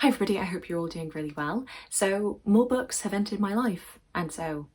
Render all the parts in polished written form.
Hi everybody, I hope you're all doing really well. So more books have entered my life, and so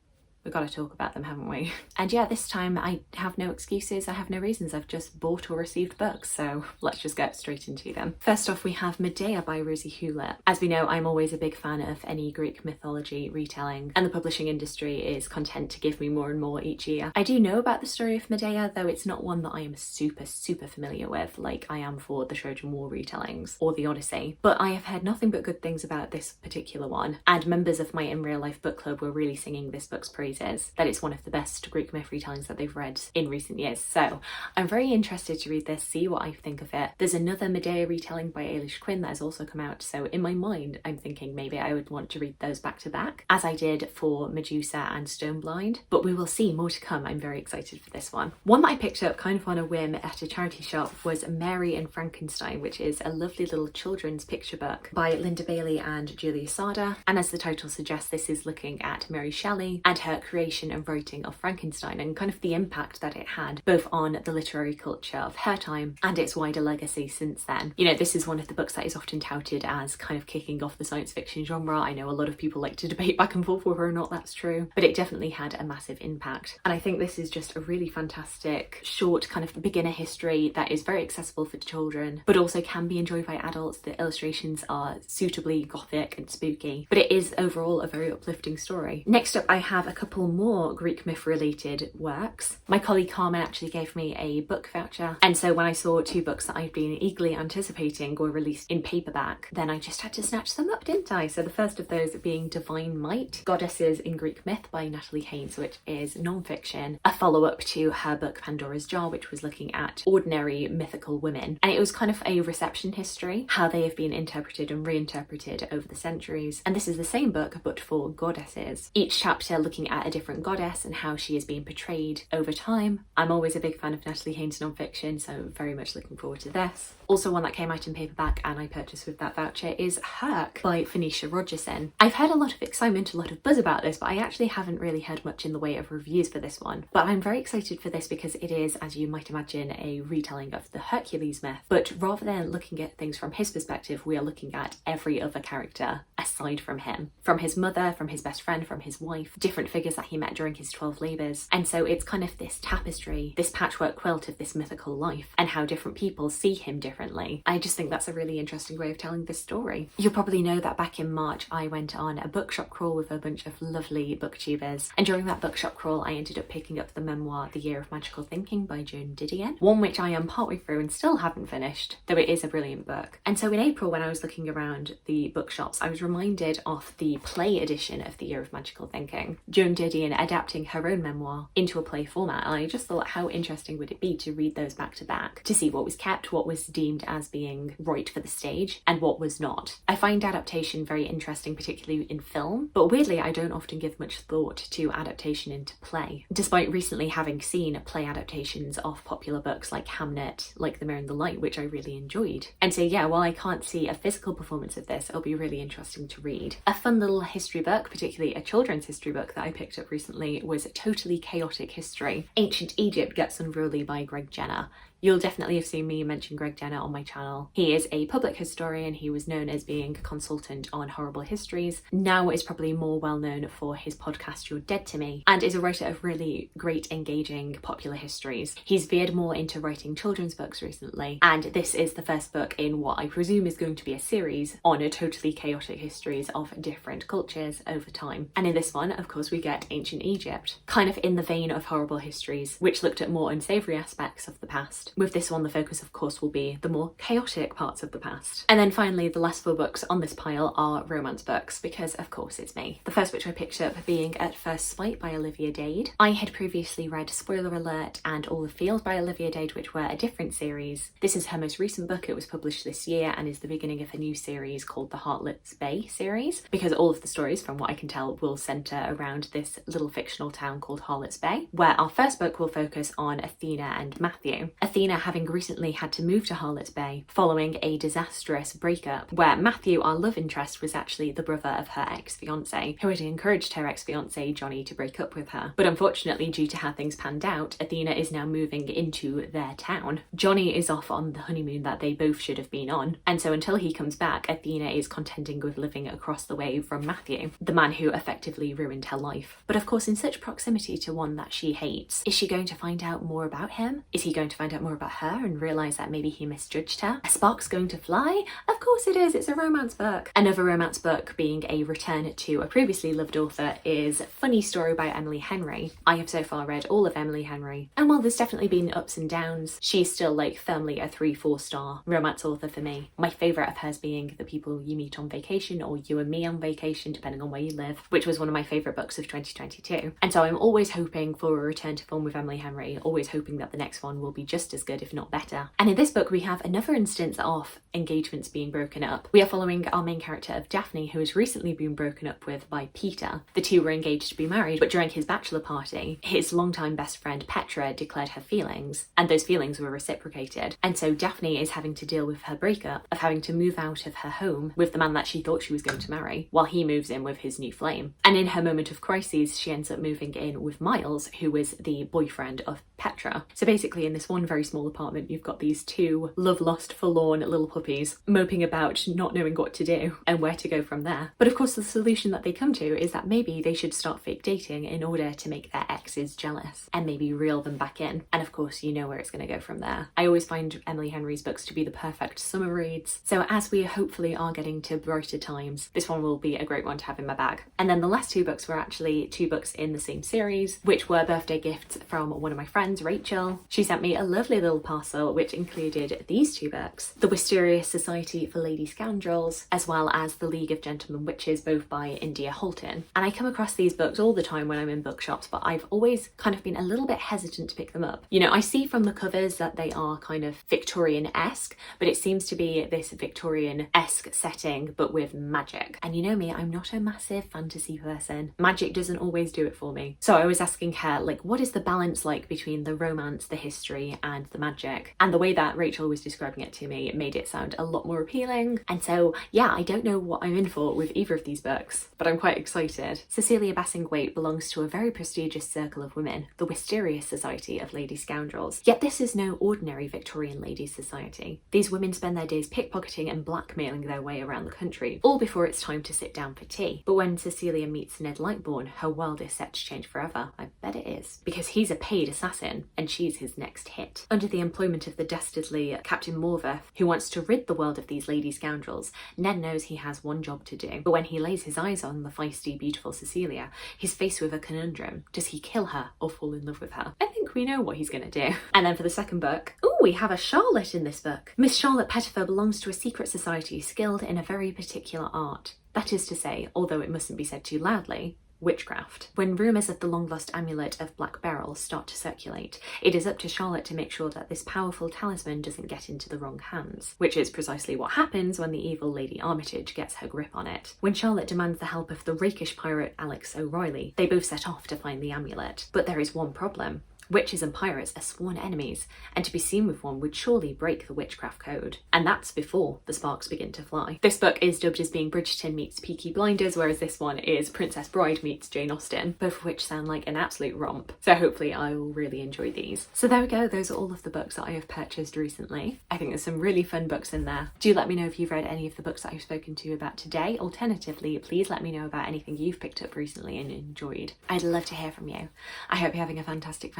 we've got to talk about them, haven't we? And yeah, this time I have no excuses, I have no reasons, I've just bought or received books, so let's just get straight into them. First off, we have Medea by Rosie Hewlett. As we know, I'm always a big fan of any Greek mythology retelling, and the publishing industry is content to give me more and more each year. I do know about the story of Medea, though it's not one that I am super familiar with, like I am for the Trojan War retellings or the Odyssey, but I have heard nothing but good things about this particular one, and members of my In Real Life book club were really singing this book's praise, that it's one of the best Greek myth retellings that they've read in recent years. So I'm very interested to read this, see what I think of it. There's another Medea retelling by Eilish Quinn that has also come out, so in my mind I'm thinking maybe I would want to read those back to back, as I did for Medusa and Stoneblind, but we will see, more to come. I'm very excited for this one. One that I picked up kind of on a whim at a charity shop was Mary and Frankenstein, which is a lovely little children's picture book by Linda Bailey and Julia Sada, and as the title suggests, this is looking at Mary Shelley and her creation and writing of Frankenstein and kind of the impact that it had both on the literary culture of her time and its wider legacy since then. You know, this is one of the books that is often touted as kind of kicking off the science fiction genre. I know a lot of people like to debate back and forth whether or not that's true, but it definitely had a massive impact. And I think this is just a really fantastic short kind of beginner history that is very accessible for children, but also can be enjoyed by adults. The illustrations are suitably gothic and spooky, but it is overall a very uplifting story. Next up, I have a couple more Greek myth related works. My colleague Carmen actually gave me a book voucher, and so when I saw two books that I've been eagerly anticipating were released in paperback, then I just had to snatch them up, didn't I? So the first of those being Divine Might, Goddesses in Greek Myth by Natalie Haynes, which is non-fiction, a follow-up to her book Pandora's Jar, which was looking at ordinary mythical women, and it was kind of a reception history, how they have been interpreted and reinterpreted over the centuries. And this is the same book but for goddesses, each chapter looking at a different goddess and how she is being portrayed over time. I'm always a big fan of Natalie Haynes non-fiction, so very much looking forward to this. Also one that came out in paperback and I purchased with that voucher is Herc by Phoenicia Rogerson. I've heard a lot of excitement, a lot of buzz about this, but I actually haven't really heard much in the way of reviews for this one. But I'm very excited for this because it is, as you might imagine, a retelling of the Hercules myth, but rather than looking at things from his perspective, we are looking at every other character aside from him. From his mother, from his best friend, from his wife, different figures that he met during his 12 labours. And so it's kind of this tapestry, this patchwork quilt of this mythical life and how different people see him differently. I just think that's a really interesting way of telling this story. You'll probably know that back in March I went on a bookshop crawl with a bunch of lovely booktubers, and during that bookshop crawl I ended up picking up the memoir The Year of Magical Thinking by Joan Didion, one which I am partway through and still haven't finished, though it is a brilliant book. And so in April, when I was looking around the bookshops, I was reminded of the play edition of The Year of Magical Thinking, Joan Didion adapting her own memoir into a play format, and I just thought how interesting would it be to read those back to back, to see what was kept, what was deemed as being right for the stage, and what was not. I find adaptation very interesting, particularly in film, but weirdly I don't often give much thought to adaptation into play, despite recently having seen play adaptations of popular books like Hamnet, like The Mirror and the Light, which I really enjoyed. And so yeah, while I can't see a physical performance of this, it'll be really interesting to read. A fun little history book, particularly a children's history book that I picked up recently, was Totally Chaotic History. Ancient Egypt Gets Unruly by Greg Jenner. You'll definitely have seen me mention Greg Jenner on my channel. He is a public historian. He was known as being a consultant on horrible histories. Now is probably more well known for his podcast You're Dead to Me, and is a writer of really great engaging popular histories. He's veered more into writing children's books recently, and this is the first book in what I presume is going to be a series on a totally chaotic histories of different cultures over time. And in this one, of course, we get ancient Egypt, kind of in the vein of horrible histories, which looked at more unsavoury aspects of the past. With this one, the focus of course will be the more chaotic parts of the past. And then finally, the last 4 books on this pile are romance books, because of course it's me. The first which I picked up being At First Sight by Olivia Dade. I had previously read, spoiler alert, and All the Field by Olivia Dade, which were a different series. This is her most recent book. It was published this year and is the beginning of a new series called the Heartless Bay series, because all of the stories, from what I can tell, will centre around this little fictional town called Harlots Bay, where our first book will focus on Athena and Matthew. Athena Athena having recently had to move to Harlot's Bay following a disastrous breakup where Matthew, our love interest, was actually the brother of her ex-fiancé who had encouraged her ex-fiancé Johnny to break up with her. But unfortunately, due to how things panned out, Athena is now moving into their town. Johnny is off on the honeymoon that they both should have been on, and so until he comes back, Athena is contending with living across the way from Matthew, the man who effectively ruined her life. But of course, in such proximity to one that she hates, is she going to find out more about him? Is he going to find out more about her and realise that maybe he misjudged her? A spark's going to fly? Of course it is, it's a romance book. Another romance book being a return to a previously loved author is Funny Story by Emily Henry. I have so far read all of Emily Henry, and while there's definitely been ups and downs, she's still like firmly a 3-4 star romance author for me. My favourite of hers being The People You Meet on Vacation, or You and Me on Vacation, depending on where you live, which was one of my favourite books of 2022. And so I'm always hoping for a return to form with Emily Henry, always hoping that the next one will be just as good, if not better. And in this book we have another instance of engagements being broken up. We are following our main character of Daphne, who has recently been broken up with by Peter. The two were engaged to be married, but during his bachelor party, his longtime best friend Petra declared her feelings, and those feelings were reciprocated. And so Daphne is having to deal with her breakup of having to move out of her home with the man that she thought she was going to marry, while he moves in with his new flame. And in her moment of crises, she ends up moving in with Miles, who is the boyfriend of Petra. So basically in this one very small apartment, you've got these two love-lost, forlorn little puppies moping about, not knowing what to do and where to go from there. But of course the solution that they come to is that maybe they should start fake dating in order to make their exes jealous and maybe reel them back in. And of course you know where it's going to go from there. I always find Emily Henry's books to be the perfect summer reads, so as we hopefully are getting to brighter times, this one will be a great one to have in my bag. And then the last two books were actually two books in the same series, which were birthday gifts from one of my friends, Rachel. She sent me a lovely little parcel which included these two books, The Wisteria Society for Lady Scoundrels, as well as The League of Gentlemen Witches, both by India Holton. And I come across these books all the time when I'm in bookshops, but I've always kind of been a little bit hesitant to pick them up. You know, I see from the covers that they are kind of Victorian-esque, but it seems to be this Victorian-esque setting but with magic. And you know me, I'm not a massive fantasy person. Magic doesn't always do it for me. So I was asking her, like, what is the balance like between the romance, the history and the magic? And the way that Rachel was describing it to me, it made it sound a lot more appealing. And so yeah, I don't know what I'm in for with either of these books, but I'm quite excited. Cecilia Bassingthwaighte belongs to a very prestigious circle of women, the Wisteria Society of Lady Scoundrels. Yet this is no ordinary Victorian ladies' society. These women spend their days pickpocketing and blackmailing their way around the country, all before it's time to sit down for tea. But when Cecilia meets Ned Lightbourne, her world is set to change forever. I bet it is. Because he's a paid assassin, and she's his next hit. Under the employment of the dastardly Captain Morveth, who wants to rid the world of these lady scoundrels, Ned knows he has one job to do. But when he lays his eyes on the feisty, beautiful Cecilia, he's faced with a conundrum. Does he kill her or fall in love with her? I think we know what he's gonna do. And then for the second book, ooh, we have a Charlotte in this book. Miss Charlotte Pettifer belongs to a secret society skilled in a very particular art. That is to say, although it mustn't be said too loudly, witchcraft. When rumours of the long-lost amulet of Black Beryl start to circulate, it is up to Charlotte to make sure that this powerful talisman doesn't get into the wrong hands, which is precisely what happens when the evil Lady Armitage gets her grip on it. When Charlotte demands the help of the rakish pirate Alex O'Reilly, they both set off to find the amulet. But there is one problem. Witches and pirates are sworn enemies, and to be seen with one would surely break the witchcraft code. And that's before the sparks begin to fly. This book is dubbed as being Bridgerton meets Peaky Blinders, whereas this one is Princess Bride meets Jane Austen, both of which sound like an absolute romp. So hopefully I will really enjoy these. So there we go, those are all of the books that I have purchased recently. I think there's some really fun books in there. Do let me know if you've read any of the books that I've spoken to you about today. Alternatively, please let me know about anything you've picked up recently and enjoyed. I'd love to hear from you. I hope you're having a fantastic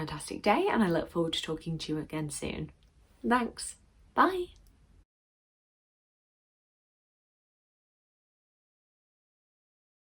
day, and I look forward to talking to you again soon. Thanks. Bye.